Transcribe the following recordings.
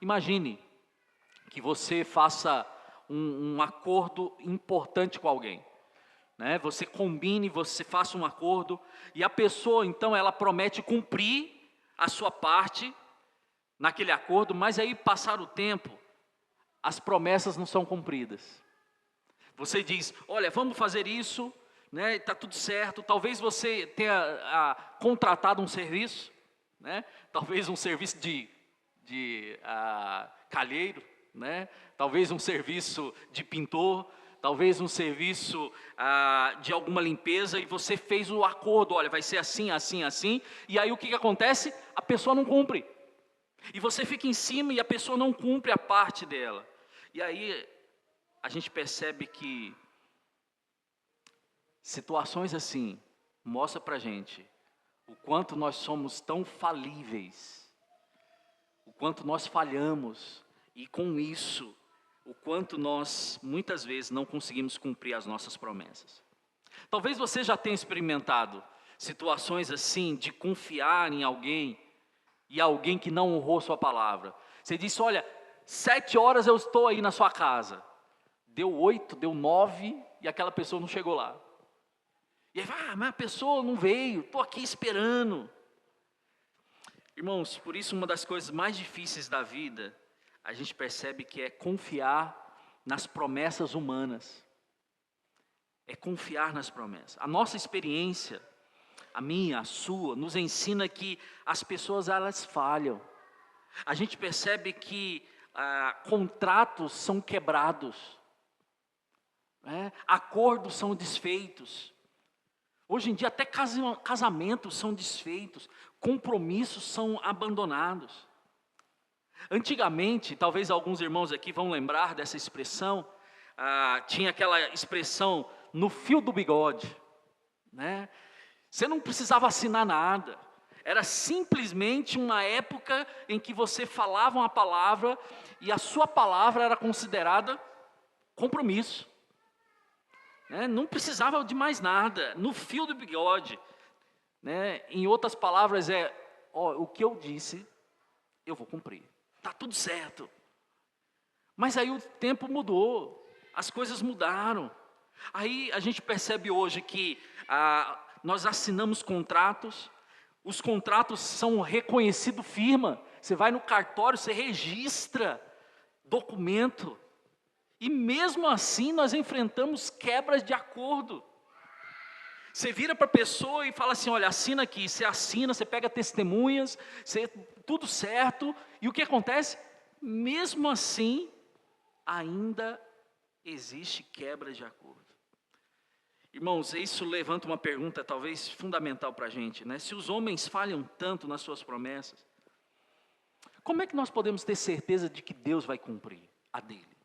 Imagine que você faça um acordo importante com alguém, né? Você combine, você faça um acordo, e a pessoa então ela promete cumprir a sua parte naquele acordo, mas aí passar o tempo, as promessas não são cumpridas. Você diz, olha, vamos fazer isso, né? Está tudo certo. Talvez você tenha contratado um serviço, né? Talvez um serviço de calheiro, né? Talvez um serviço de pintor, talvez um serviço de alguma limpeza, e você fez o acordo, olha, vai ser assim, assim, assim, e aí o que acontece? A pessoa não cumpre, e você fica em cima e a pessoa não cumpre a parte dela, e aí a gente percebe que situações assim mostram para a gente o quanto nós somos tão falíveis, o quanto nós falhamos, e com isso, o quanto nós, muitas vezes, não conseguimos cumprir as nossas promessas. Talvez você já tenha experimentado situações assim, de confiar em alguém, e alguém que não honrou sua palavra. Você disse, olha, 7 horas eu estou aí na sua casa. Deu 8, deu 9, e aquela pessoa não chegou lá. E aí, mas a pessoa não veio, estou aqui esperando. Irmãos, por isso uma das coisas mais difíceis da vida, a gente percebe que é confiar nas promessas humanas. É confiar nas promessas. A nossa experiência, a minha, a sua, nos ensina que as pessoas elas falham. A gente percebe que contratos são quebrados, né? Acordos são desfeitos. Hoje em dia até casamentos são desfeitos, compromissos são abandonados. Antigamente, talvez alguns irmãos aqui vão lembrar dessa expressão, tinha aquela expressão no fio do bigode, né? Você não precisava assinar nada, era simplesmente uma época em que você falava uma palavra e a sua palavra era considerada compromisso, né? Não precisava de mais nada, no fio do bigode, né? Em outras palavras o que eu disse, eu vou cumprir. Está tudo certo. Mas aí o tempo mudou, as coisas mudaram. Aí a gente percebe hoje que nós assinamos contratos, os contratos são reconhecidos firma. Você vai no cartório, você registra documento. E mesmo assim nós enfrentamos quebras de acordo. Você vira para a pessoa e fala assim, olha, assina aqui. Você assina, você pega testemunhas, tudo certo. E o que acontece? Mesmo assim, ainda existe quebra de acordo. Irmãos, isso levanta uma pergunta talvez fundamental para a gente, né? Se os homens falham tanto nas suas promessas, como é que nós podemos ter certeza de que Deus vai cumprir a dele?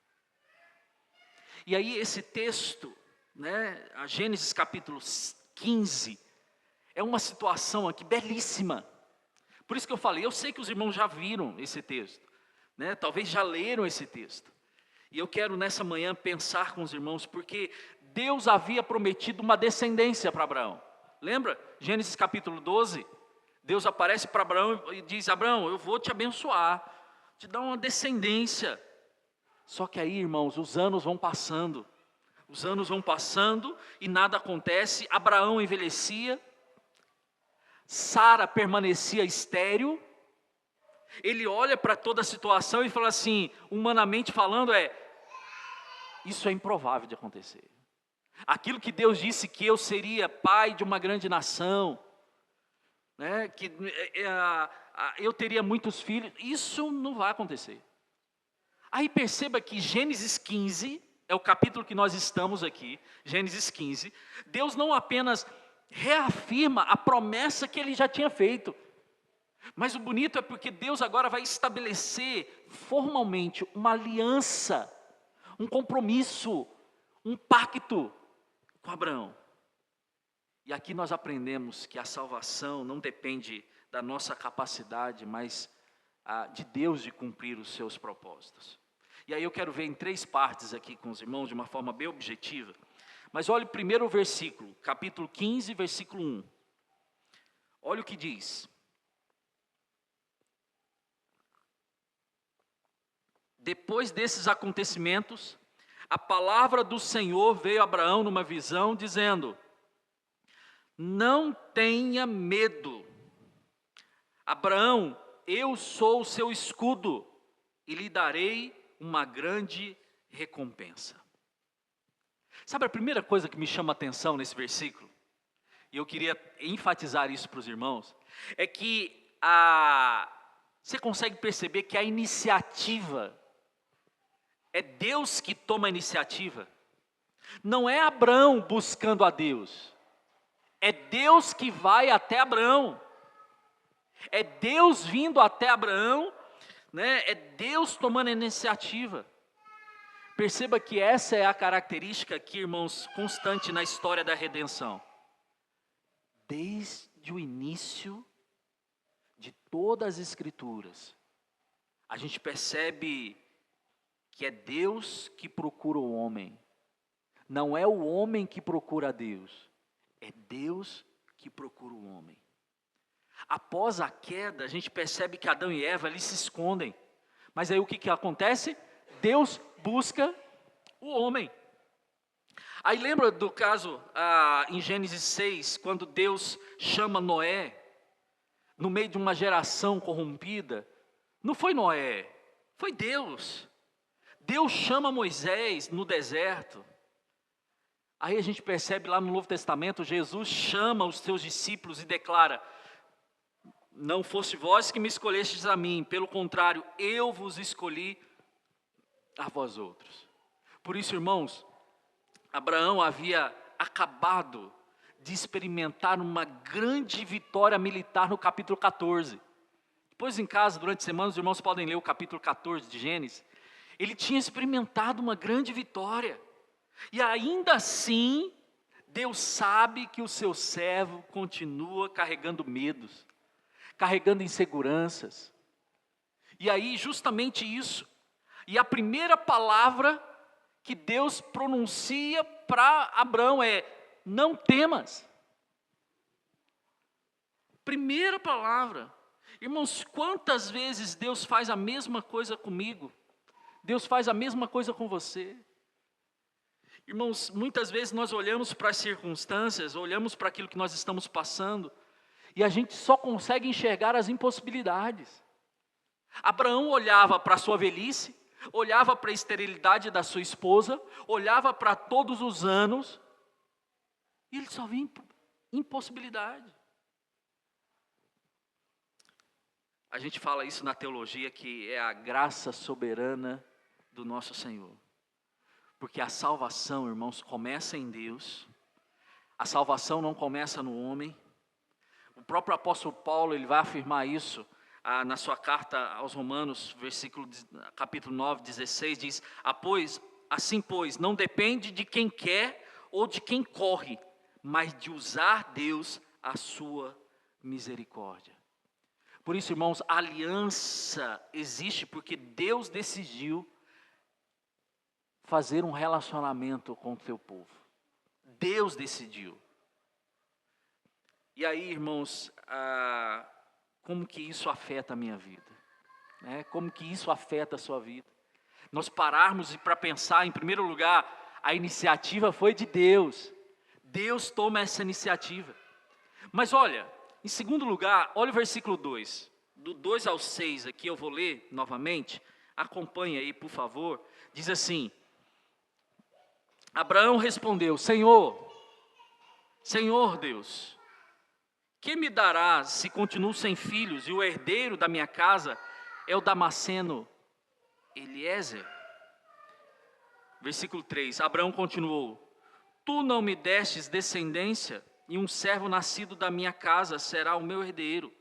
E aí esse texto, né, a Gênesis capítulo 15, é uma situação aqui belíssima. Por isso que eu falei, eu sei que os irmãos já viram esse texto, né? Talvez já leram esse texto. E eu quero nessa manhã pensar com os irmãos, porque Deus havia prometido uma descendência para Abraão. Lembra? Gênesis capítulo 12, Deus aparece para Abraão e diz, Abraão, eu vou te abençoar, te dar uma descendência. Só que aí, irmãos, os anos vão passando e nada acontece. Abraão envelhecia, Sara permanecia estéril. Ele olha para toda a situação e fala assim, humanamente falando, isso é improvável de acontecer. Aquilo que Deus disse que eu seria pai de uma grande nação, né, que eu teria muitos filhos, isso não vai acontecer. Aí perceba que Gênesis 15, é o capítulo que nós estamos aqui, Gênesis 15, Deus não apenas reafirma a promessa que Ele já tinha feito, mas o bonito é porque Deus agora vai estabelecer formalmente uma aliança, um compromisso, um pacto com Abraão. E aqui nós aprendemos que a salvação não depende da nossa capacidade, mas de Deus de cumprir os seus propósitos. E aí eu quero ver em 3 partes aqui com os irmãos, de uma forma bem objetiva. Mas olhe primeiro o versículo, capítulo 15, versículo 1. Olha o que diz. depois desses acontecimentos, a palavra do Senhor veio a Abraão numa visão, dizendo: não tenha medo, Abraão, eu sou o seu escudo, e lhe darei uma grande recompensa. Sabe a primeira coisa que me chama a atenção nesse versículo? E eu queria enfatizar isso para os irmãos, é que você consegue perceber que a iniciativa, é Deus que toma a iniciativa. Não é Abraão buscando a Deus, é Deus que vai até Abraão. É Deus vindo até Abraão, né? É Deus tomando a iniciativa. Perceba que essa é a característica aqui, irmãos, constante na história da redenção. Desde o início de todas as Escrituras, a gente percebe que é Deus que procura o homem. Não é o homem que procura a Deus, é Deus que procura o homem. Após a queda, a gente percebe que Adão e Eva, eles se escondem. Mas aí o que acontece? Deus busca o homem. Aí lembra do caso em Gênesis 6, quando Deus chama Noé, no meio de uma geração corrompida? Não foi Noé, foi Deus. Deus chama Moisés no deserto. Aí a gente percebe lá no Novo Testamento, Jesus chama os seus discípulos e declara: não fosse vós que me escolhestes a mim, pelo contrário, eu vos escolhi a vós outros. Por isso, irmãos, Abraão havia acabado de experimentar uma grande vitória militar no capítulo 14. Depois em casa, durante a semana, os irmãos podem ler o capítulo 14 de Gênesis. Ele tinha experimentado uma grande vitória. E ainda assim, Deus sabe que o seu servo continua carregando medos, carregando inseguranças. E aí, justamente isso. E a primeira palavra que Deus pronuncia para Abraão é: não temas. Primeira palavra. Irmãos, quantas vezes Deus faz a mesma coisa comigo? Deus faz a mesma coisa com você. Irmãos, muitas vezes nós olhamos para as circunstâncias, olhamos para aquilo que nós estamos passando, e a gente só consegue enxergar as impossibilidades. Abraão olhava para a sua velhice, olhava para a esterilidade da sua esposa, olhava para todos os anos, e ele só via impossibilidade. A gente fala isso na teologia, que é a graça soberana do nosso Senhor. Porque a salvação, irmãos, começa em Deus. A salvação não começa no homem. O próprio apóstolo Paulo, ele vai afirmar isso na sua carta aos Romanos, capítulo 9, 16, diz: assim pois, não depende de quem quer ou de quem corre, mas de usar Deus a sua misericórdia. Por isso, irmãos, a aliança existe porque Deus decidiu fazer um relacionamento com o seu povo. Deus decidiu. E aí, irmãos, como que isso afeta a minha vida? Como que isso afeta a sua vida? Nós pararmos para pensar, em primeiro lugar, a iniciativa foi de Deus. Deus toma essa iniciativa. Mas olha, em segundo lugar, olha o versículo 2. Do 2 ao 6 aqui eu vou ler novamente. Acompanhe aí, por favor. Diz assim: Abraão respondeu: Senhor Deus, que me darás se continuo sem filhos e o herdeiro da minha casa é o Damasceno Eliezer? Versículo 3, Abraão continuou: Tu não me destes descendência, e um servo nascido da minha casa será o meu herdeiro.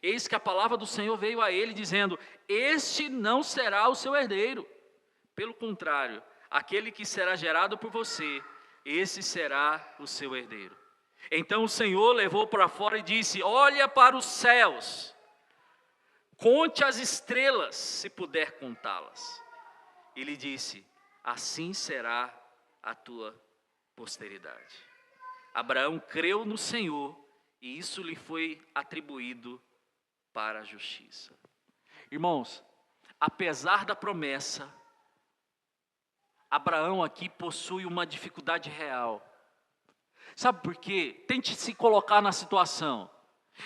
Eis que a palavra do Senhor veio a ele, dizendo: Este não será o seu herdeiro. Pelo contrário, aquele que será gerado por você, esse será o seu herdeiro. Então o Senhor levou para fora e disse: Olha para os céus, conte as estrelas, se puder contá-las. Ele disse: Assim será a tua posteridade. Abraão creu no Senhor e isso lhe foi atribuído para a justiça. Irmãos, apesar da promessa, Abraão aqui possui uma dificuldade real. Sabe por quê? Tente se colocar na situação.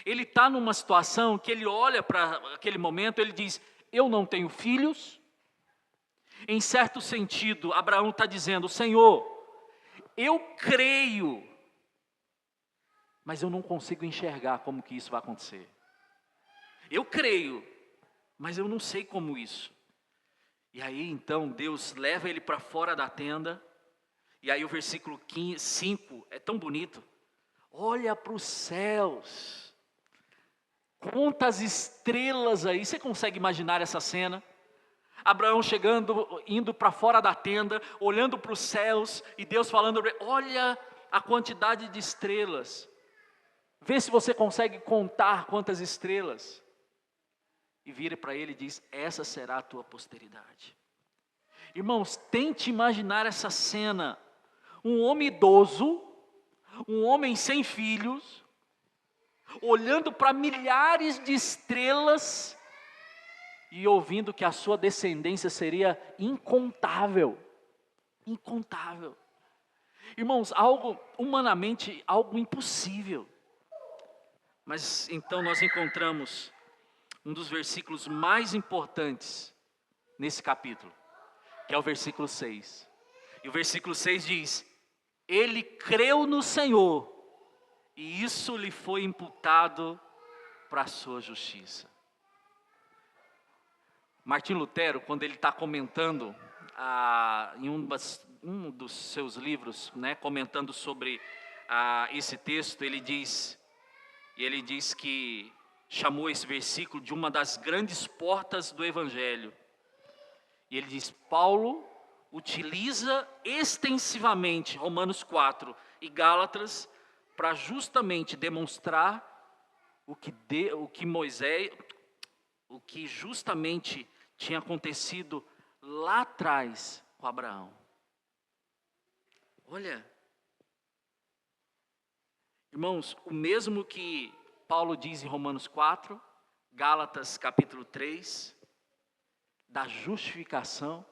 Ele está numa situação que ele olha para aquele momento, ele diz, eu não tenho filhos. Em certo sentido, Abraão está dizendo, Senhor, eu creio, mas eu não consigo enxergar como que isso vai acontecer. Eu creio, mas eu não sei como isso. E aí então Deus leva ele para fora da tenda, e aí o versículo 5 é tão bonito. Olha para os céus, conta as estrelas aí, você consegue imaginar essa cena? Abraão chegando, indo para fora da tenda, olhando para os céus, e Deus falando, olha a quantidade de estrelas. Vê se você consegue contar quantas estrelas. E vira para ele e diz, essa será a tua posteridade. Irmãos, tente imaginar essa cena. Um homem idoso, um homem sem filhos, olhando para milhares de estrelas e ouvindo que a sua descendência seria incontável. Incontável. Irmãos, algo humanamente, algo impossível. Mas então nós encontramos um dos versículos mais importantes nesse capítulo, que é o versículo 6. E o versículo 6 diz, ele creu no Senhor, e isso lhe foi imputado para a sua justiça. Martim Lutero, quando ele está comentando em um dos seus livros, né, comentando sobre esse texto, ele diz que chamou esse versículo de uma das grandes portas do Evangelho. E ele diz, Paulo utiliza extensivamente Romanos 4 e Gálatas para justamente demonstrar o que justamente tinha acontecido lá atrás com Abraão. Olha, irmãos, o mesmo que Paulo diz em Romanos 4, Gálatas capítulo 3, da justificação.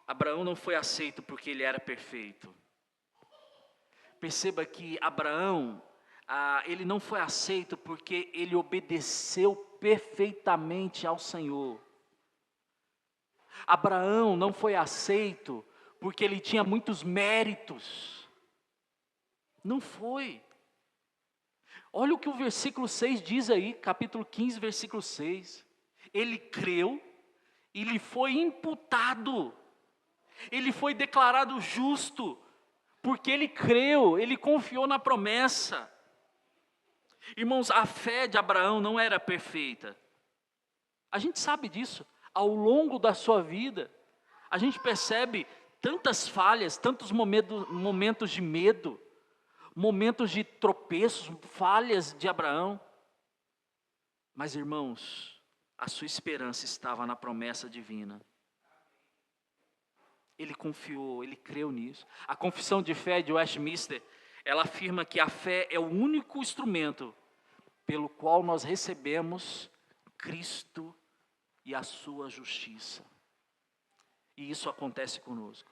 Abraão não foi aceito porque ele era perfeito. Perceba que Abraão, ele não foi aceito porque ele obedeceu perfeitamente ao Senhor. Abraão não foi aceito porque ele tinha muitos méritos. Não foi. Olha o que o versículo 6 diz aí, capítulo 15, versículo 6. Ele creu e lhe foi imputado. Ele foi declarado justo, porque ele creu, ele confiou na promessa. Irmãos, a fé de Abraão não era perfeita. A gente sabe disso. Ao longo da sua vida, a gente percebe tantas falhas, tantos momentos de medo, momentos de tropeços, falhas de Abraão. Mas, irmãos, a sua esperança estava na promessa divina. Ele confiou, ele creu nisso. A confissão de fé de Westminster, ela afirma que a fé é o único instrumento pelo qual nós recebemos Cristo e a sua justiça. E isso acontece conosco.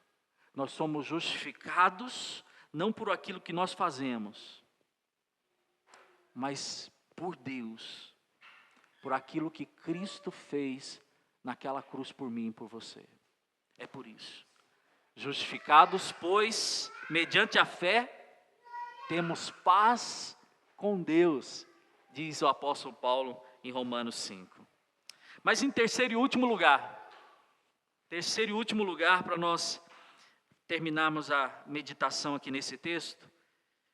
Nós somos justificados não por aquilo que nós fazemos, mas por Deus, por aquilo que Cristo fez naquela cruz por mim e por você. É por isso. Justificados, pois, mediante a fé, temos paz com Deus, diz o apóstolo Paulo em Romanos 5. Mas em terceiro e último lugar para nós terminarmos a meditação aqui nesse texto,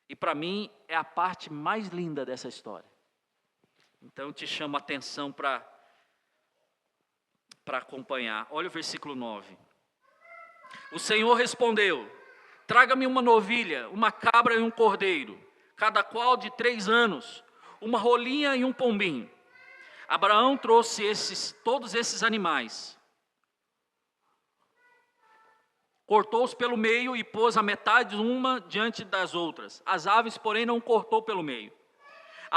e para mim é a parte mais linda dessa história. Então eu te chamo a atenção para acompanhar. Olha o versículo 9. O Senhor respondeu, traga-me uma novilha, uma cabra e um cordeiro, cada qual de 3 anos, uma rolinha e um pombinho. Abraão trouxe todos esses animais, cortou-os pelo meio e pôs a metade uma diante das outras. As aves, porém, não cortou pelo meio.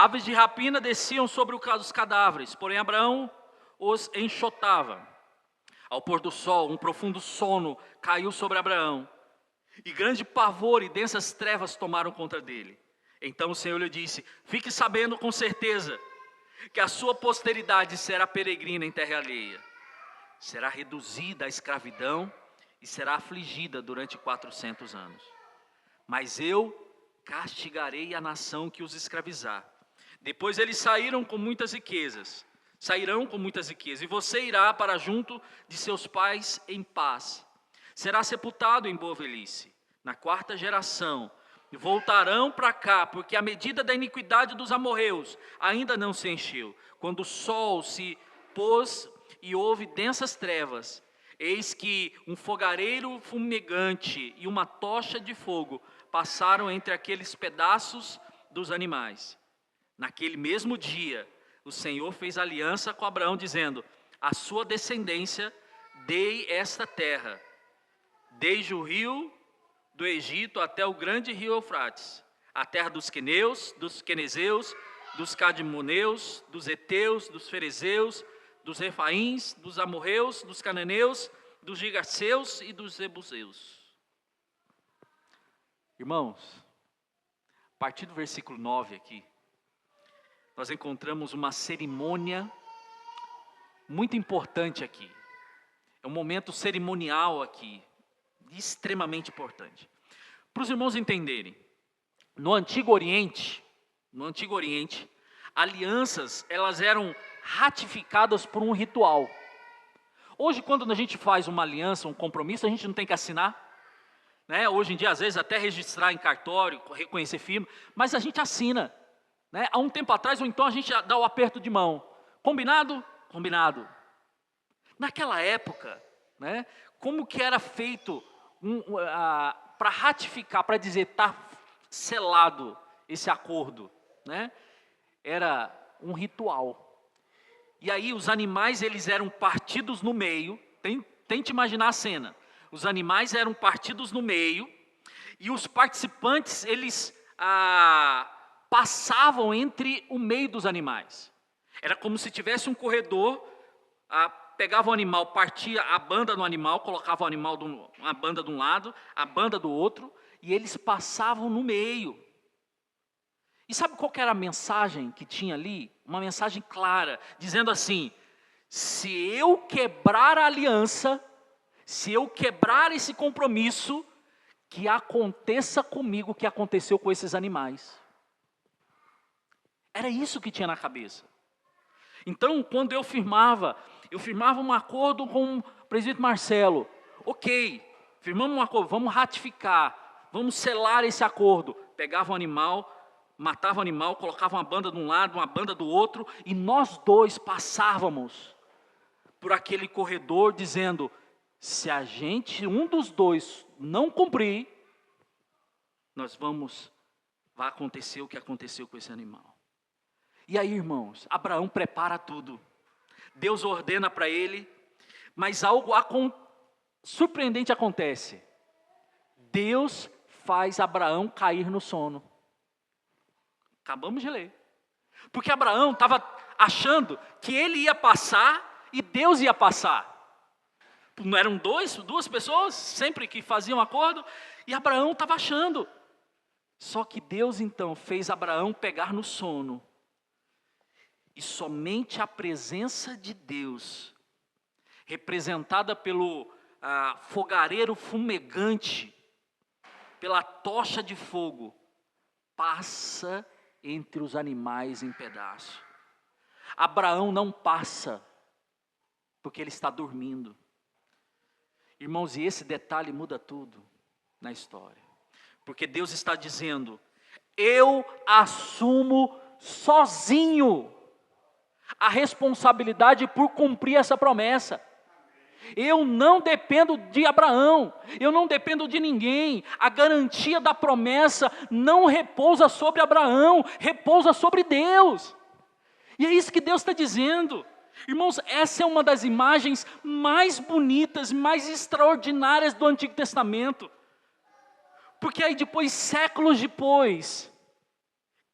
Aves de rapina desciam sobre os cadáveres, porém Abraão os enxotava. Ao pôr do sol, um profundo sono caiu sobre Abraão, e grande pavor e densas trevas tomaram conta dele. Então o Senhor lhe disse: fique sabendo com certeza que a sua posteridade será peregrina em terra alheia, será reduzida à escravidão e será afligida durante 400 anos. Mas eu castigarei a nação que os escravizar. Depois eles sairão com muitas riquezas, e você irá para junto de seus pais em paz. Será sepultado em boa velhice. Na 4ª geração voltarão para cá, porque a medida da iniquidade dos amorreus ainda não se encheu. Quando o sol se pôs e houve densas trevas, eis que um fogareiro fumegante e uma tocha de fogo passaram entre aqueles pedaços dos animais. Naquele mesmo dia, o Senhor fez aliança com Abraão, dizendo: a sua descendência dei esta terra, desde o rio do Egito até o grande rio Eufrates, a terra dos queneus, dos quenezeus, dos cadmoneus, dos heteus, dos ferezeus, dos refaíns, dos amorreus, dos cananeus, dos gigaseus e dos jebuseus. Irmãos, a partir do versículo 9 aqui, nós encontramos uma cerimônia muito importante aqui. É um momento cerimonial aqui, extremamente importante. Para os irmãos entenderem, no Antigo Oriente, alianças, elas eram ratificadas por um ritual. Hoje, quando a gente faz uma aliança, um compromisso, a gente não tem que assinar, né? Hoje em dia, às vezes, até registrar em cartório, reconhecer firma, mas a gente assina, né? Há um tempo atrás, ou então a gente dá o aperto de mão. Combinado? Combinado. Naquela época, né, como que era feito para ratificar, para dizer está selado esse acordo, né? Era um ritual. E aí os animais, eles eram partidos no meio. Tente imaginar a cena. Os animais eram partidos no meio e os participantes, eles passavam entre o meio dos animais. Era como se tivesse um corredor, pegava o animal, partia a banda no animal, colocava o animal, uma banda de um lado, a banda do outro, e eles passavam no meio. E sabe qual que era a mensagem que tinha ali? Uma mensagem clara, dizendo assim: se eu quebrar a aliança, se eu quebrar esse compromisso, que aconteça comigo o que aconteceu com esses animais. Era isso que tinha na cabeça. Então, quando eu firmava um acordo com o presbítero Marcelo. Ok, firmamos um acordo, vamos ratificar, vamos selar esse acordo. Pegava o animal, matava o animal, colocava uma banda de um lado, uma banda do outro, e nós dois passávamos por aquele corredor dizendo: se a gente, um dos dois, não cumprir, vai acontecer o que aconteceu com esse animal. E aí, irmãos, Abraão prepara tudo. Deus ordena para ele, mas algo surpreendente acontece. Deus faz Abraão cair no sono. Acabamos de ler. Porque Abraão estava achando que ele ia passar e Deus ia passar. Não eram duas pessoas, sempre que faziam acordo, e Abraão estava achando. Só que Deus então fez Abraão pegar no sono. E somente a presença de Deus, representada pelo fogareiro fumegante, pela tocha de fogo, passa entre os animais em pedaços. Abraão não passa, porque ele está dormindo. Irmãos, e esse detalhe muda tudo na história. Porque Deus está dizendo: eu assumo sozinho a responsabilidade por cumprir essa promessa. Eu não dependo de Abraão, eu não dependo de ninguém. A garantia da promessa não repousa sobre Abraão, repousa sobre Deus. E é isso que Deus está dizendo. Irmãos, essa é uma das imagens mais bonitas, mais extraordinárias do Antigo Testamento. Porque aí depois, séculos depois,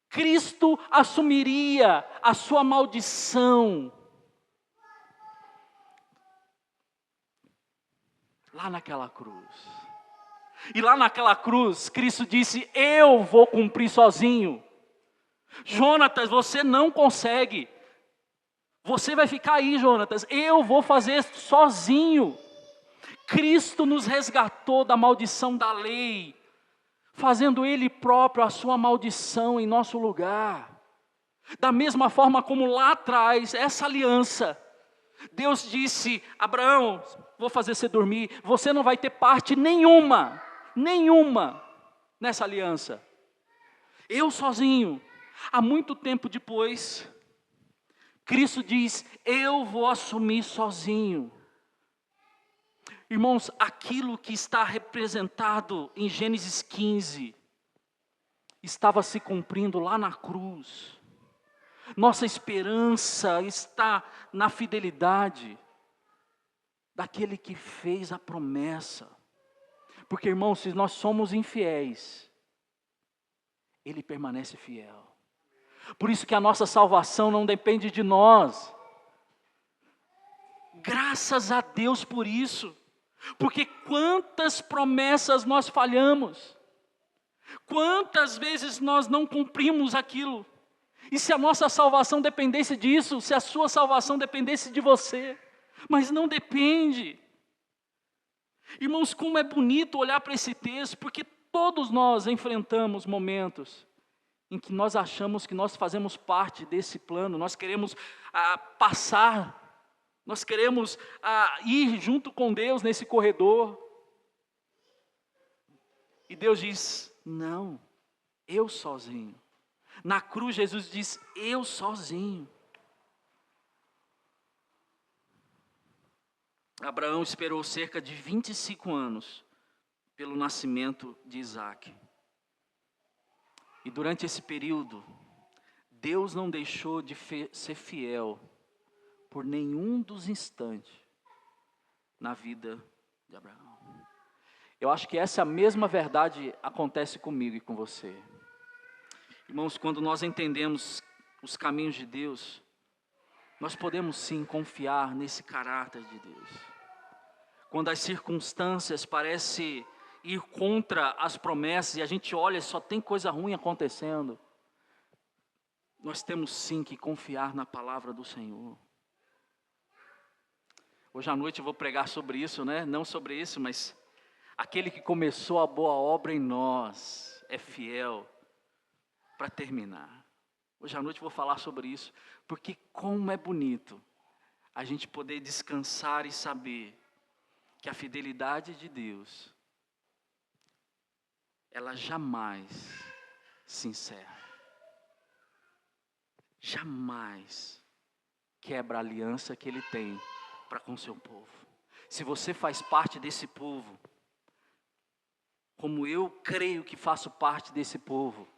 Cristo assumiria a sua maldição. Lá naquela cruz. E lá naquela cruz, Cristo disse: eu vou cumprir sozinho. Jonatas, você não consegue. Você vai ficar aí, Jonatas. Eu vou fazer sozinho. Cristo nos resgatou da maldição da lei, fazendo Ele próprio a sua maldição em nosso lugar. Da mesma forma como lá atrás, essa aliança, Deus disse: Abraão, vou fazer você dormir, você não vai ter parte nenhuma nessa aliança. Eu sozinho. Há muito tempo depois, Cristo diz: eu vou assumir sozinho. Irmãos, aquilo que está representado em Gênesis 15, estava se cumprindo lá na cruz. Nossa esperança está na fidelidade daquele que fez a promessa. Porque, irmãos, se nós somos infiéis, Ele permanece fiel. Por isso que a nossa salvação não depende de nós. Graças a Deus por isso. Porque quantas promessas nós falhamos. Quantas vezes nós não cumprimos aquilo. E se a nossa salvação dependesse disso, se a sua salvação dependesse de você. Mas não depende. Irmãos, como é bonito olhar para esse texto, porque todos nós enfrentamos momentos em que nós achamos que nós fazemos parte desse plano, nós queremos passar, nós queremos ir junto com Deus nesse corredor. E Deus diz: não, eu sozinho. Na cruz Jesus diz: eu sozinho. Abraão esperou cerca de 25 anos pelo nascimento de Isaque. E durante esse período, Deus não deixou de ser fiel por nenhum dos instantes na vida de Abraão. Eu acho que essa mesma verdade acontece comigo e com você. Irmãos, quando nós entendemos os caminhos de Deus, nós podemos sim confiar nesse caráter de Deus. Quando as circunstâncias parecem ir contra as promessas e a gente olha e só tem coisa ruim acontecendo, nós temos sim que confiar na palavra do Senhor. Hoje à noite eu vou pregar sobre isso, né? Não sobre isso, mas aquele que começou a boa obra em nós é fiel para terminar. Hoje à noite eu vou falar sobre isso, porque como é bonito a gente poder descansar e saber que a fidelidade de Deus, ela jamais se encerra. Jamais quebra a aliança que Ele tem para com o seu povo. Se você faz parte desse povo, como eu creio que faço parte desse povo,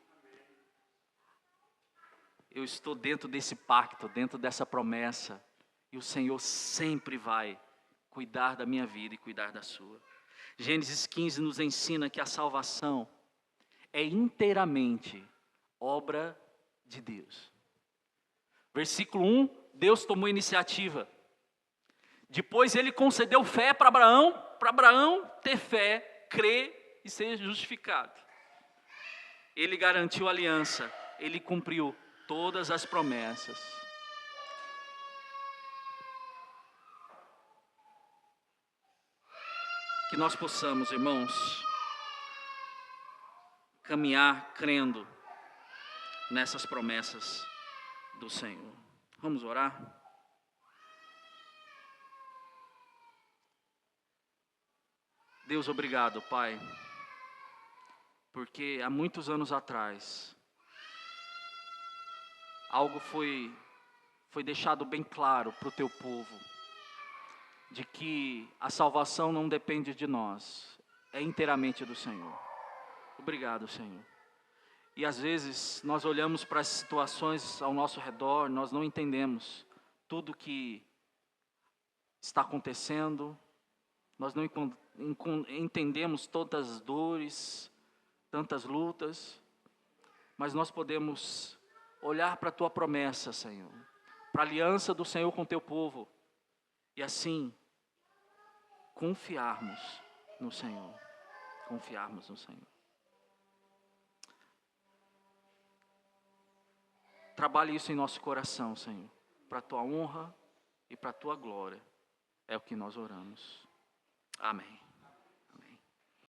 eu estou dentro desse pacto, dentro dessa promessa, e o Senhor sempre vai cuidar da minha vida e cuidar da sua. Gênesis 15 nos ensina que a salvação é inteiramente obra de Deus. Versículo 1, Deus tomou iniciativa. Depois Ele concedeu fé para Abraão ter fé, crer e ser justificado. Ele garantiu a aliança, Ele cumpriu todas as promessas. Que nós possamos, irmãos, caminhar crendo nessas promessas do Senhor. Vamos orar? Deus, obrigado, Pai, porque há muitos anos atrás, algo foi deixado bem claro para o Teu povo, de que a salvação não depende de nós, é inteiramente do Senhor. Obrigado, Senhor. E às vezes nós olhamos para as situações ao nosso redor, nós não entendemos tudo que está acontecendo, nós não entendemos todas as dores, tantas lutas, mas nós podemos olhar para a Tua promessa, Senhor, para a aliança do Senhor com o Teu povo, e assim, confiarmos no Senhor, confiarmos no Senhor. Trabalhe isso em nosso coração, Senhor, para a Tua honra e para a Tua glória, é o que nós oramos. Amém.